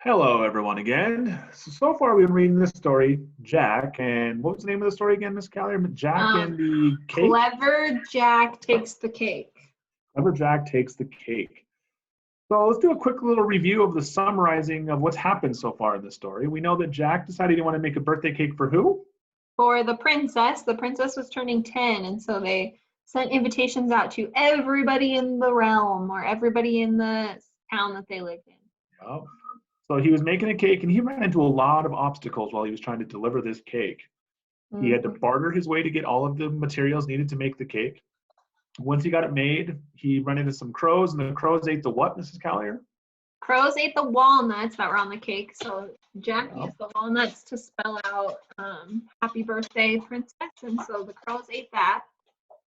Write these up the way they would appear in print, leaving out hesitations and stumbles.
Hello, everyone, again. So far, we've been reading this story, Jack, and what was the name of the story again, Miss Callier? Jack and Um, the Cake? Clever Jack takes the cake. Clever Jack takes the cake. So let's do a quick little review of the summarizing of what's happened so far in the story. We know that Jack decided he wanted to make a birthday cake for who? For the princess was turning 10, and so they sent invitations out to everybody in the realm or everybody in the town that they lived in. Yeah. So he was making a cake and he ran into a lot of obstacles while he was trying to deliver this cake. He had to Mhm. barter his way to get all of the materials needed to make the cake. Once he got it made, he ran into some crows, and the crows ate the what, Mrs. Callier? Crows ate the walnuts that were on the cake, so Jack Yeah. used the walnuts to spell out "Happy Birthday, Princess," and so the crows ate that.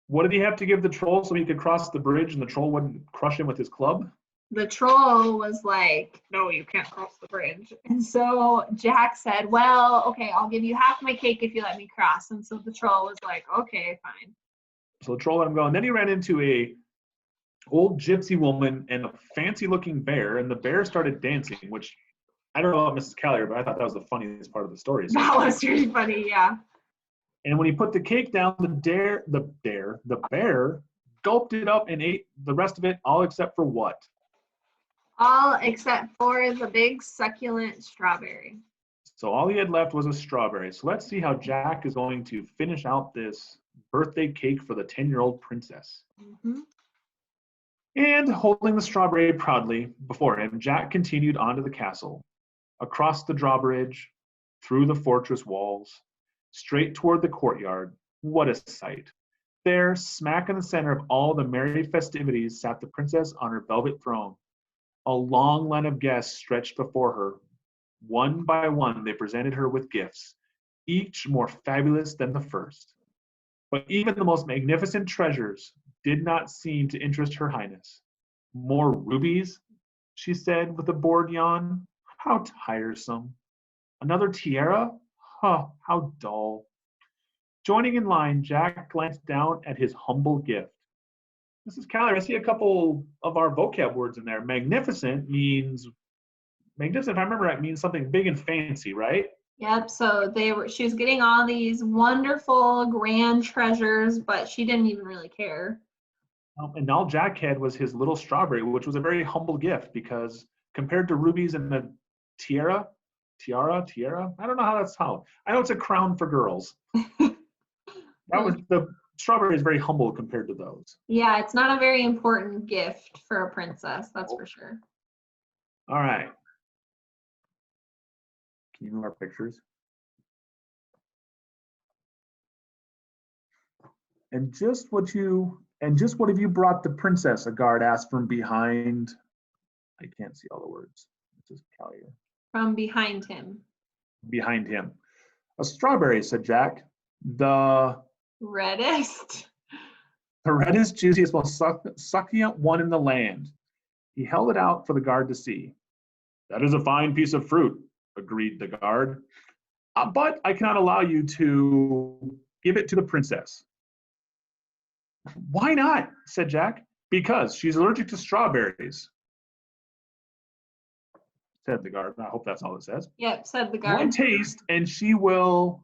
What did he have to give the troll so he could cross the bridge and the troll wouldn't crush him with his club? The troll was like, "No, you can't cross the bridge." And so Jack said, "Well, okay, I'll give you half my cake if you let me cross." And so the troll was like, "Okay, fine." So the troll let him go. And then he ran into a old gypsy woman and a fancy looking bear, and the bear started dancing, which I don't know about Mrs. Callier, but I thought that was the funniest part of the story. So That was really funny, yeah. and when he put the cake down, the bear gulped it up and ate the rest of it, all except for what? All except for the big succulent strawberry. So all he had left was a strawberry. So let's see how Jack is going to finish out this birthday cake for the 10-year-old princess. Mm-hmm. And holding the strawberry proudly before him, Jack continued on to the castle, across the drawbridge, through the fortress walls, straight toward the courtyard. What a sight! There, smack in the center of all the merry festivities, sat the princess on her velvet throne. A long line of guests stretched before her. One by one, they presented her with gifts, each more fabulous than the first. But even the most magnificent treasures did not seem to interest her highness. More rubies, she said with a bored yawn. How tiresome. Another tiara? Huh, how dull. Joining in line, Jack glanced down at his humble gift. Mrs. Callier, I see a couple of our vocab words in there. Magnificent means, magnificent, if I remember right, means something big and fancy, right? Yep, so she was getting all these wonderful grand treasures, but she didn't even really care. And all Jack had was his little strawberry, which was a very humble gift because compared to rubies and the tiara, tiara, I don't know how that's how. I know it's a crown for girls. That was the strawberry is very humble compared to those. Yeah, it's not a very important gift for a princess, that's for sure. All right. Can you move our pictures? And just what have you brought the princess? A guard asked from behind. I can't see all the words. It's just Callier. From behind him. Behind him. A strawberry, said Jack. The Reddest. the reddest, juiciest, most succulent one in the land. He held it out for the guard to see. That is a fine piece of fruit, agreed the guard. But I cannot allow you to give it to the princess. Why not? Said Jack. Because she's allergic to strawberries, said the guard. I hope that's all it says. Yep, said the One guard. taste and she will.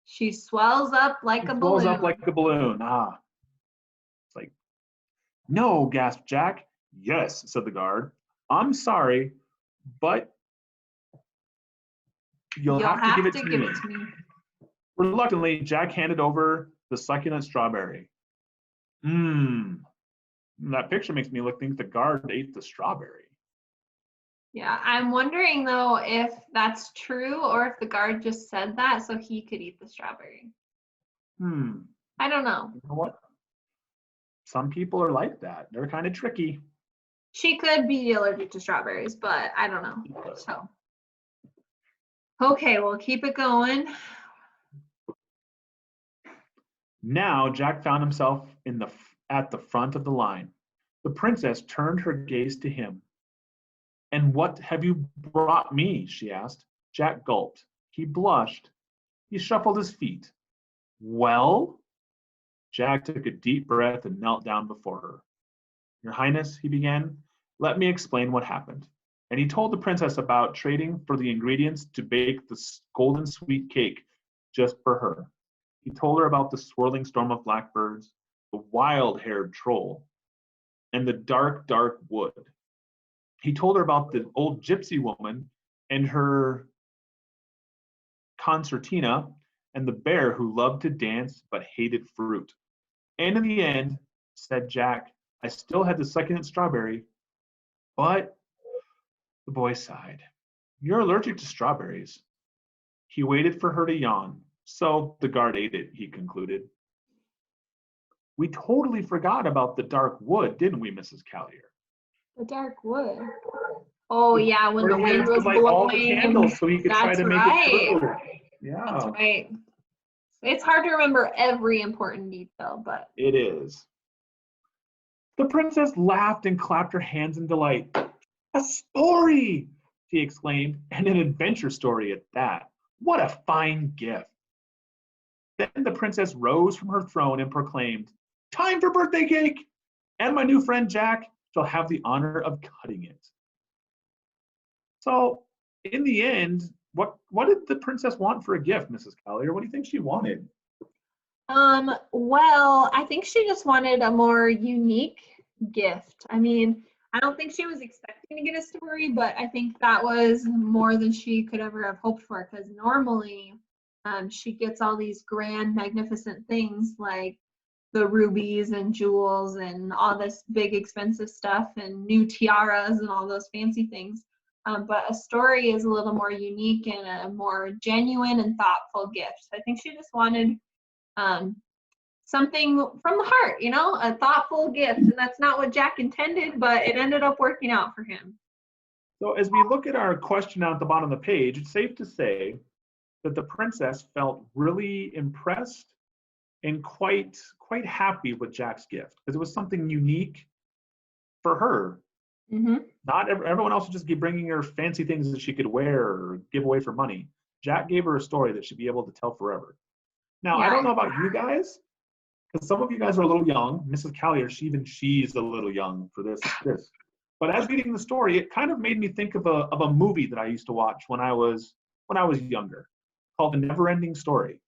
She swells up like a balloon. Swells up like a balloon. Ah. It's like, no, gasped Jack. Yes, said the guard. I'm sorry, but you'll have to give it to me. Reluctantly, Jack handed over the succulent strawberry. That picture makes me think the guard ate the strawberry. Yeah, I'm wondering though if that's true or if the guard just said that so he could eat the strawberry. I don't know. You know what? Some people are like that. They're kind of tricky. She could be allergic to strawberries, but I don't know. So, okay, we'll keep it going. Now Jack found himself at the front of the line. The princess turned her gaze to him. And what have you brought me? She asked. Jack gulped. He blushed. He shuffled his feet. Well? Jack took a deep breath and knelt down before her. Your Highness, he began, let me explain what happened. and he told the princess about trading for the ingredients to bake the golden sweet cake just for her. He told her about the swirling storm of blackbirds, the wild-haired troll, and the dark, dark wood. He told her about the old gypsy woman and her concertina, and the bear who loved to dance but hated fruit. And in the end, said Jack, I still had the succulent strawberry, but the boy sighed. You're allergic to strawberries. He waited for her to yawn, so the guard ate it, he concluded. We totally forgot about the dark wood, didn't we, Mrs. Callier? The dark wood. Oh yeah, when Where the he had wind to was light all the blowing. candles so he could try That's to make right. it true. Yeah. That's right. It's hard to remember every important detail, but It is. The princess laughed and clapped her hands in delight. A story, she exclaimed, and an adventure story at that. What a fine gift. Then the princess rose from her throne and proclaimed, time for birthday cake! And my new friend Jack shall have the honor of cutting it. So, in the end, what did the princess want for a gift, Mrs. Callier? What do you think she wanted? well, I think she just wanted a more unique gift. I mean, I don't think she was expecting to get a story, but I think that was more than she could ever have hoped for, because normally she gets all these grand, magnificent things like the rubies and jewels and all this big expensive stuff and new tiaras and all those fancy things. But a story is a little more unique and a more genuine and thoughtful gift. I think she just wanted something from the heart, you know, a thoughtful gift. And that's not what Jack intended, but it ended up working out for him. So as we look at our question out at the bottom of the page, it's safe to say that the princess felt really impressed and quite happy with Jack's gift, because it was something unique for her. Mm-hmm. Not everyone else would just be bringing her fancy things that she could wear or give away for money. Jack gave her a story that she'd be able to tell forever. Now, I don't know about you guys, because some of you guys are a little young. Mrs. Callier, she's a little young for this. But as reading the story, it kind of made me think of a movie that I used to watch when I was younger, called The Never-Ending Story,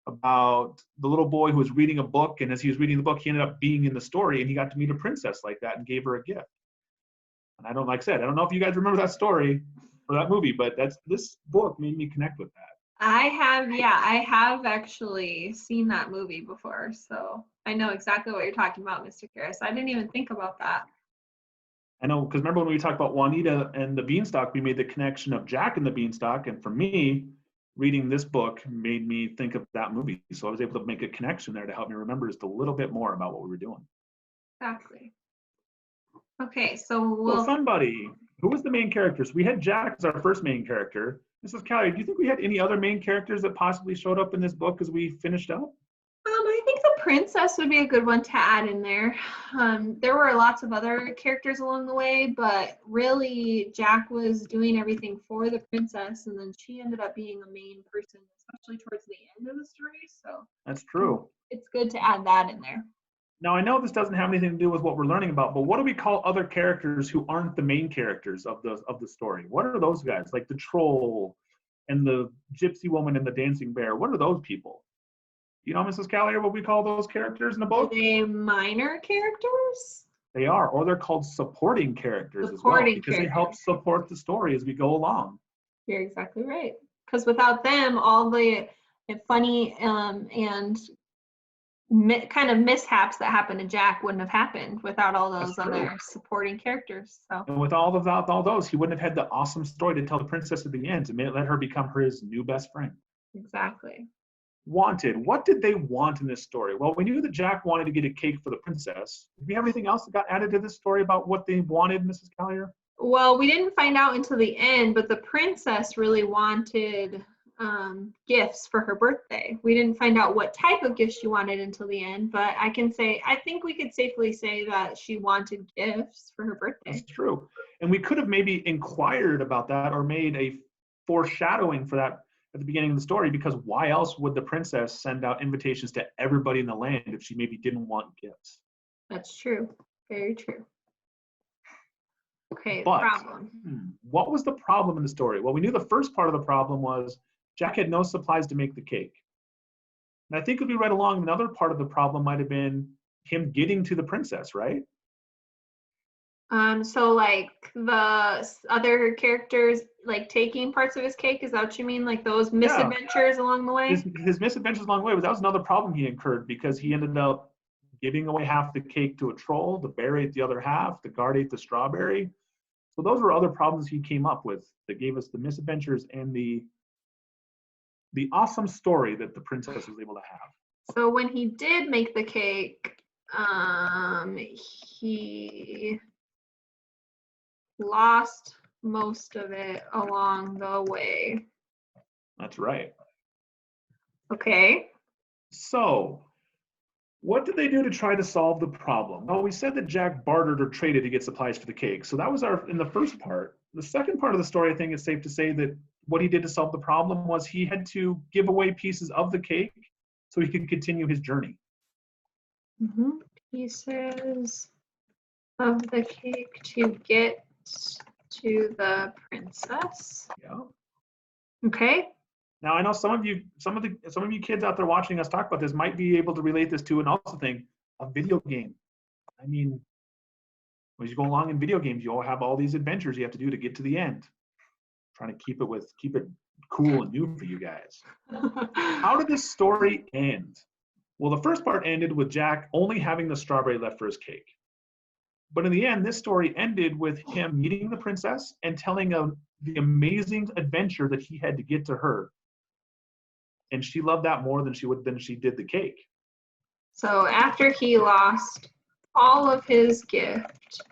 about the little boy who was reading a book, and as he was reading the book, he ended up being in the story, and he got to meet a princess like that and gave her a gift. And I don't know if you guys remember that story or that movie, but this book made me connect with that. I have actually seen that movie before, so I know exactly what you're talking about, Mr. Karras. I didn't even think about that. I know, because remember when we talked about Juanita and the Beanstalk, we made the connection of Jack and the Beanstalk, and for me, reading this book made me think of that movie. So I was able to make a connection there to help me remember just a little bit more about what we were doing. Exactly. Okay, so somebody, who was the main characters? We had Jack as our first main character. Mrs. Callier, do you think we had any other main characters that possibly showed up in this book as we finished up? I think the princess would be a good one to add in there. There were lots of other characters along the way, but really Jack was doing everything for the princess, and then she ended up being a main person, especially towards the end of the story. So that's true. It's good to add that in there. Now, I know this doesn't have anything to do with what we're learning about, but what do we call other characters who aren't the main characters of the story? What are those guys? Like the troll and the gypsy woman and the dancing bear. What are those people? You know, Mrs. Callier, what we call those characters in the book? Are they minor characters? They are, or they're called supporting characters as well, because they help support the story as we go along. You're exactly right. Because without them, all the funny and kind of mishaps that happened to Jack wouldn't have happened without all those other supporting characters. So. And without all those, he wouldn't have had the awesome story to tell the princess at the end to let her become his new best friend. Exactly. Wanted. What did they want in this story? Well, we knew that Jack wanted to get a cake for the princess. Did we have anything else that got added to this story about what they wanted, Mrs. Callier? Well, we didn't find out until the end, but the princess really wanted gifts for her birthday. We didn't find out what type of gifts she wanted until the end, but I think we could safely say that she wanted gifts for her birthday. That's true. And we could have maybe inquired about that or made a foreshadowing for that at the beginning of the story, because why else would the princess send out invitations to everybody in the land if she maybe didn't want gifts? That's true. Very true. Okay, But problem. what was the problem in the story? Well, we knew the first part of the problem was Jack had no supplies to make the cake. And I think if we read along, another part of the problem might have been him getting to the princess, right? So like the other characters like taking parts of his cake, is that what you mean? Like those Yeah. misadventures along the way? His misadventures along the way, that was another problem he incurred because he ended up giving away half the cake to a troll, the bear ate the other half, the guard ate the strawberry. So those were other problems he came up with that gave us the misadventures and the awesome story that the princess was able to have. So when he did make the cake, he lost most of it along the way. That's right. Okay. So what did they do to try to solve the problem? Well, we said that Jack bartered or traded to get supplies for the cake. So that was in the first part. The second part of the story, I think it's safe to say that what he did to solve the problem was he had to give away pieces of the cake so he could continue his journey. Pieces of the cake to get to the princess. Yeah. Okay. Now I know some of you kids out there watching us talk about this might be able to relate this to and also think a video game. I mean, as you go along in video games, you all have all these adventures you have to do to get to the end. Trying to keep it cool and new for you guys. How did this story end? Well, the first part ended with Jack only having the strawberry left for his cake. But in the end, this story ended with him meeting the princess and telling of the amazing adventure that he had to get to her. And she loved that more than she did the cake. So after he lost all of his gift,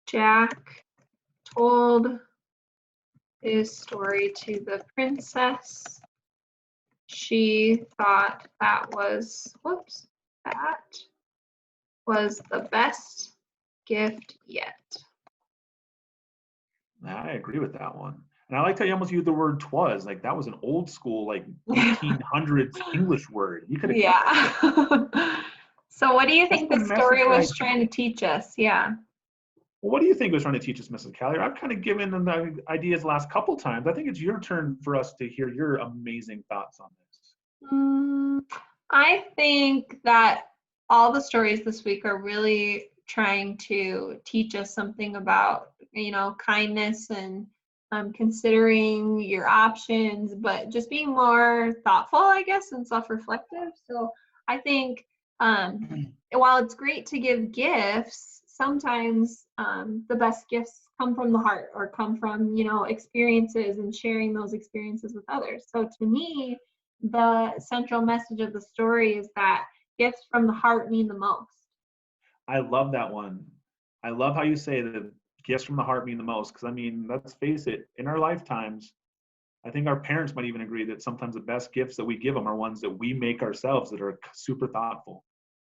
Jack told his story to the princess. She thought that was the best gift yet. I agree with that one. And I like how you almost used the word "twas." Like that was an old school, like 1800s English word. You could have. Yeah. So what do you think the story was trying to teach us? Yeah. Well, what do you think it was trying to teach us, Mrs. Callier? I've kind of given them the ideas the last couple times. I think it's your turn for us to hear your amazing thoughts on this. I think that all the stories this week are really trying to teach us something about, kindness and considering your options, but just being more thoughtful, I guess, and self-reflective. So I think while it's great to give gifts, sometimes the best gifts come from the heart or come from, experiences and sharing those experiences with others. So to me, the central message of the story is that gifts from the heart mean the most. I love that one. I love how you say that gifts from the heart mean the most, because I mean, let's face it, in our lifetimes, I think our parents might even agree that sometimes the best gifts that we give them are ones that we make ourselves that are super thoughtful.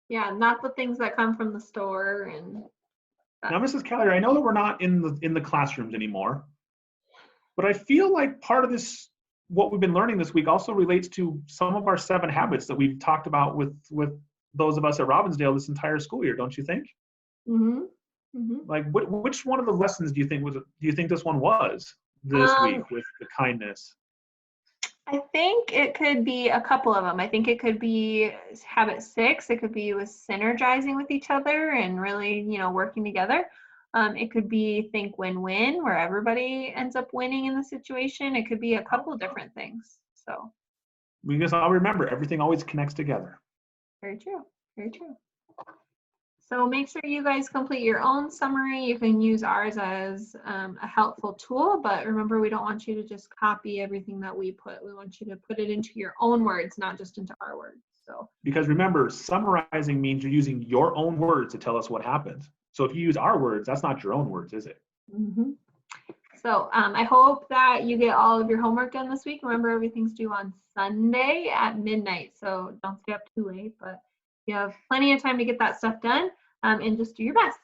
Yeah, not the things that come from the store. And now, Mrs. Callier, I know that we're not in the classrooms anymore, but I feel like part of this, what we've been learning this week, also relates to some of our 7 habits that we've talked about with those of us at Robbinsdale this entire school year, don't you think? Like, which one of the lessons do you think this one was this week with the kindness? I think it could be a couple of them. I think it could be habit 6. It could be with synergizing with each other and really, working together. It could be think win-win, where everybody ends up winning in the situation. It could be a couple different things. So, because I'll remember, everything always connects together. Very true. Very true. So make sure you guys complete your own summary. You can use ours as a helpful tool, but remember, we don't want you to just copy everything that we put. We want you to put it into your own words, not just into our words. So because remember, summarizing means you're using your own words to tell us what happened. So if you use our words, that's not your own words, is it? So I hope that you get all of your homework done this week. Remember, everything's due on Sunday at midnight, so don't stay up too late, but you have plenty of time to get that stuff done, and just do your best.